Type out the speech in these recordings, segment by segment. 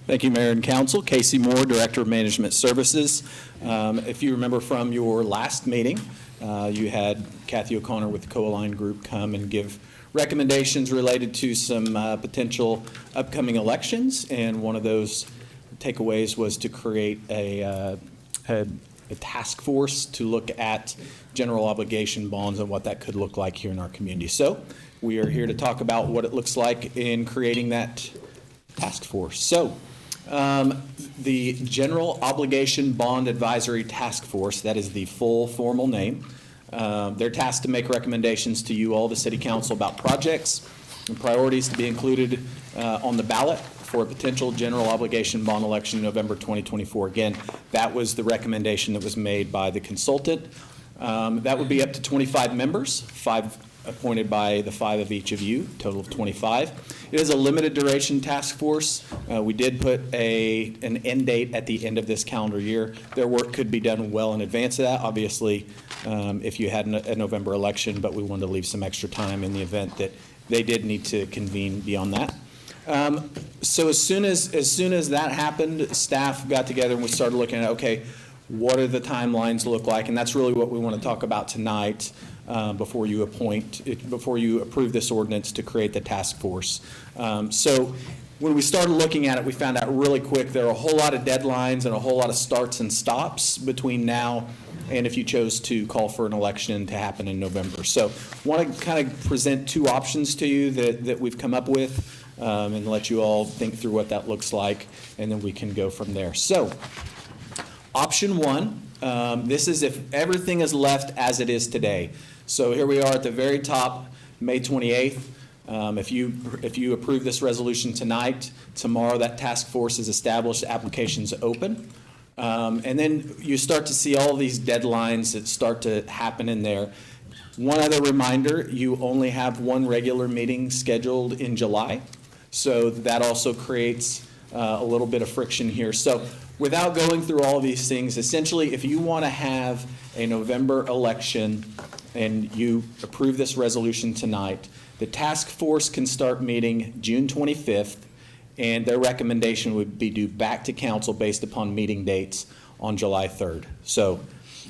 Thank you, Mayor and Council. Casey Moore, Director of Management Services. If you remember from your last meeting, you had Kathy O'Connor with the Co-Align Group come and give recommendations related to some potential upcoming elections, and one of those takeaways was to create a task force to look at general obligation bonds and what that could look like here in our community. So we are here to talk about what it looks like in creating that task force. So the General Obligation Bond Advisory Task Force, that is the full formal name. They're tasked to make recommendations to you all, the City Council, about projects and priorities to be included on the ballot for a potential general obligation bond election in November 2024. Again, that was the recommendation that was made by the consultant. That would be up to 25 members, 5 appointed by the 5 of each of you, total of 25. It is a limited duration task force. We did put an end date at the end of this calendar year. Their work could be done well in advance of that, obviously, if you had a November election, but we wanted to leave some extra time in the event that they did need to convene beyond that. So as soon as that happened, staff got together and we started looking at, okay, what do the timelines look like? And that's really what we want to talk about tonight before you approve this ordinance to create the task force. So when we started looking at it, we found out really quick there are a whole lot of deadlines and a whole lot of starts and stops between now and if you chose to call for an election to happen in November. So I want to kind of present 2 options to you that we've come up with and let you all think through what that looks like, and then we can go from there. So option 1, this is if everything is left as it is today. So here we are at the very top, May 28th. If you approve this resolution tonight, tomorrow that task force is established, applications open. And then you start to see all these deadlines that start to happen in there. One other reminder, you only have 1 regular meeting scheduled in July. So that also creates a little bit of friction here. So without going through all of these things, essentially if you want to have a November election and you approve this resolution tonight, the task force can start meeting June 25th, and their recommendation would be due back to council based upon meeting dates on July 3rd. So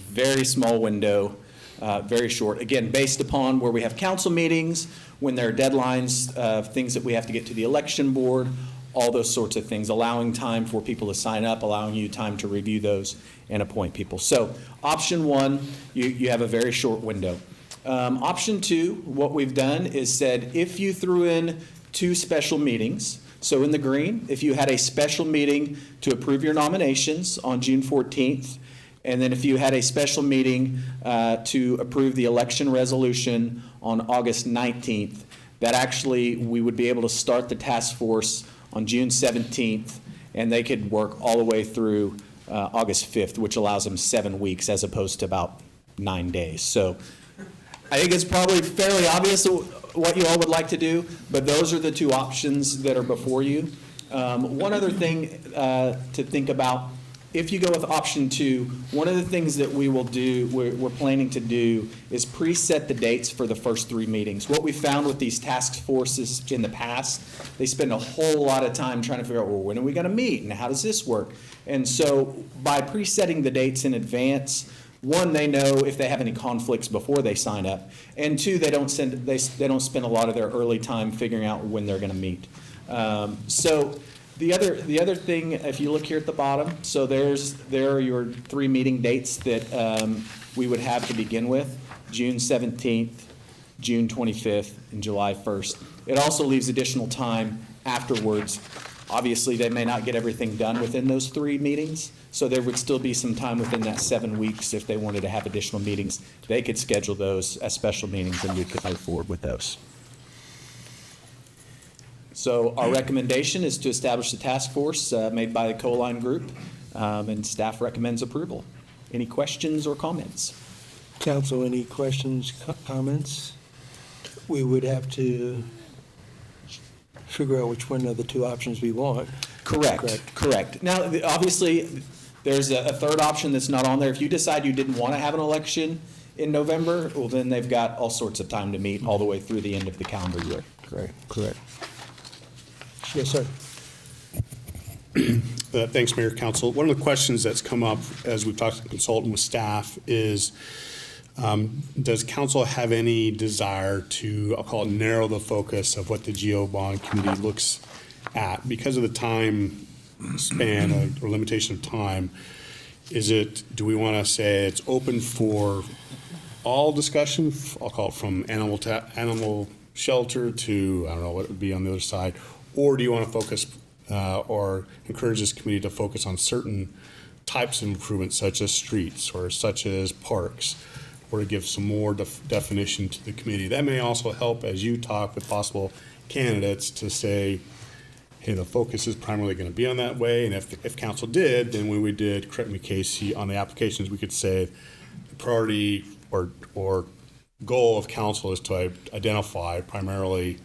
very small window, very short. Again, based upon where we have council meetings, when there are deadlines, things that we have to get to the election board, all those sorts of things, allowing time for people to sign up, allowing you time to review those and appoint people. So option 1, you have a very short window. Option 2, what we've done is said if you threw in 2 special meetings, so in the green, if you had a special meeting to approve your nominations on June 14th, and then if you had a special meeting to approve the election resolution on August 19th, that actually we would be able to start the task force on June 17th, and they could work all the way through August 5th, which allows them 7 weeks as opposed to about 9 days. So I think it's probably fairly obvious what you all would like to do, but those are the 2 options that are before you. One other thing to think about, if you go with option 2, one of the things that we will do, we're planning to do, is preset the dates for the first 3 meetings. What we found with these task forces in the past, they spend a whole lot of time trying to figure out, well, when are we going to meet and how does this work? And so by presetting the dates in advance, 1, they know if they have any conflicts before they sign up, and 2, they don't spend a lot of their early time figuring out when they're going to meet. So the other thing, if you look here at the bottom, so there are your 3 meeting dates that we would have to begin with: June 17th, June 25th, and July 1st. It also leaves additional time afterwards. Obviously, they may not get everything done within those 3 meetings, so there would still be some time within that 7 weeks if they wanted to have additional meetings. They could schedule those as special meetings and we could move forward with those. So our recommendation is to establish a task force made by the Co-Align Group, and staff recommends approval. Any questions or comments? Council, any questions, comments? We would have to figure out which one of the 2 options we want. Correct. Now, obviously, there's a 3rd option that's not on there. If you decide you didn't want to have an election in November, well, then they've got all sorts of time to meet all the way through the end of the calendar year. Correct. Yes, sir. Thanks, Mayor, Council. One of the questions that's come up as we've talked to the consultant with staff is, does council have any desire to, I'll call it, narrow the focus of what the GO bond committee looks at? Because of the time span or limitation of time, do we want to say it's open for all discussion? I'll call it from animal shelter to, I don't know what it would be on the other side. Or do you want to focus or encourage this committee to focus on certain types of improvements such as streets or such as parks, or to give some more definition to the committee? That may also help as you talk with possible candidates to say, hey, the focus is primarily going to be on that way. And if council did, then when we did, correct me, Casey, on the applications, we could say the priority or goal of council is to identify primarily,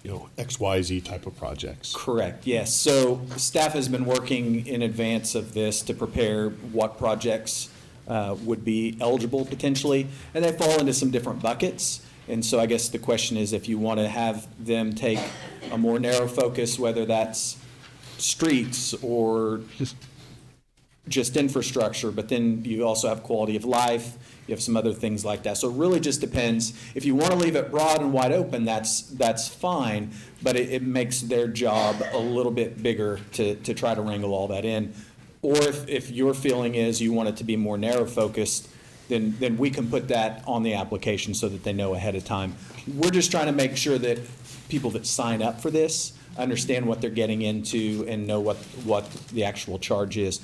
XYZ type of projects. Correct, yes. So staff has been working in advance of this to prepare what projects would be eligible potentially, and they fall into some different buckets. And so I guess the question is, if you want to have them take a more narrow focus, whether that's streets or just infrastructure, but then you also have quality of life, you have some other things like that. So it really just depends. If you want to leave it broad and wide open, that's fine, but it makes their job a little bit bigger to try to wrangle all that in. Or if your feeling is you want it to be more narrow focused, then we can put that on the application so that they know ahead of time. We're just trying to make sure that people that sign up for this understand what they're getting into and know what the actual charge is.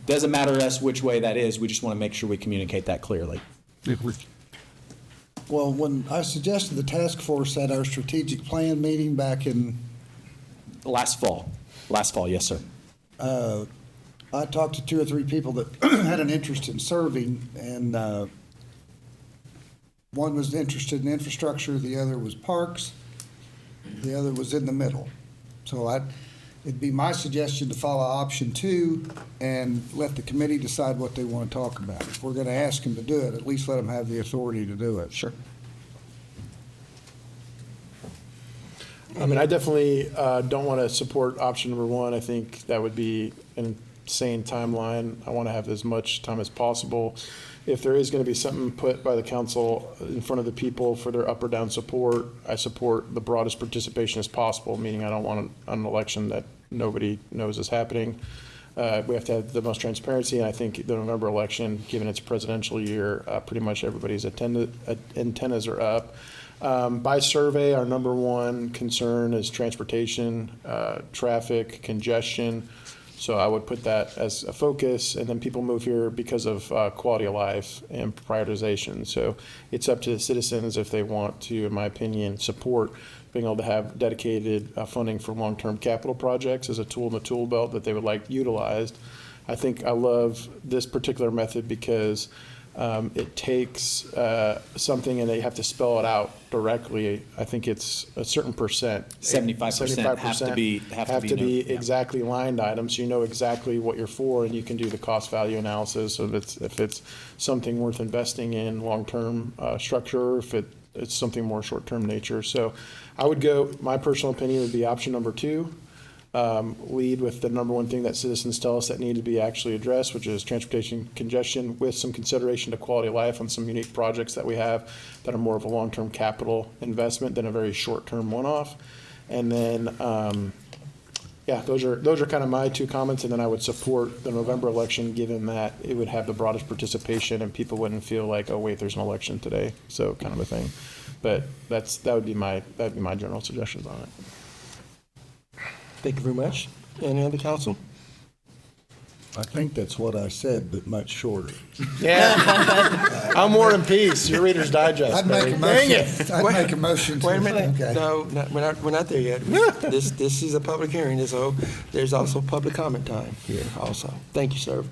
Doesn't matter to us which way that is, we just want to make sure we communicate that clearly. Well, when I suggested the task force at our strategic plan meeting back in, Last fall, yes, sir. I talked to 2 or 3 people that had an interest in serving, and one was interested in infrastructure, the other was parks, the other was in the middle. So it'd be my suggestion to follow option 2 and let the committee decide what they want to talk about. If we're going to ask them to do it, at least let them have the authority to do it. Sure. I mean, I definitely don't want to support option number 1. I think that would be an insane timeline. I want to have as much time as possible. If there is going to be something put by the council in front of the people for their up or down support, I support the broadest participation as possible, meaning I don't want an election that nobody knows is happening. We have to have the most transparency, and I think the November election, given its presidential year, pretty much everybody's antennas are up. By survey, our number 1 concern is transportation, traffic, congestion. So I would put that as a focus, and then people move here because of quality of life and prioritization. So it's up to the citizens if they want to, in my opinion, support being able to have dedicated funding for long-term capital projects as a tool in the tool belt that they would like utilized. I think I love this particular method because it takes something and they have to spell it out directly. I think it's a certain percent. 75% have to be exactly lined items. So you know exactly what you're for, and you can do the cost value analysis of if it's something worth investing in long-term structure, if it's something more short-term nature. So I would go, my personal opinion would be option number 2. Lead with the number 1 thing that citizens tell us that need to be actually addressed, which is transportation congestion, with some consideration to quality of life on some unique projects that we have that are more of a long-term capital investment than a very short-term one-off. And then, those are kind of my 2 comments. And then I would support the November election, given that it would have the broadest participation and people wouldn't feel like, oh wait, there's an election today, so kind of a thing. But that would be my general suggestions on it. Thank you very much. Any other council? I think that's what I said, but much shorter. Yeah, I'm War and Peace. Your Reader's Digest. I'd make a motion. I'd make a motion. Wait a minute. Okay. No, we're not there yet. This is a public hearing, so there's also public comment time here also. Thank you, sir.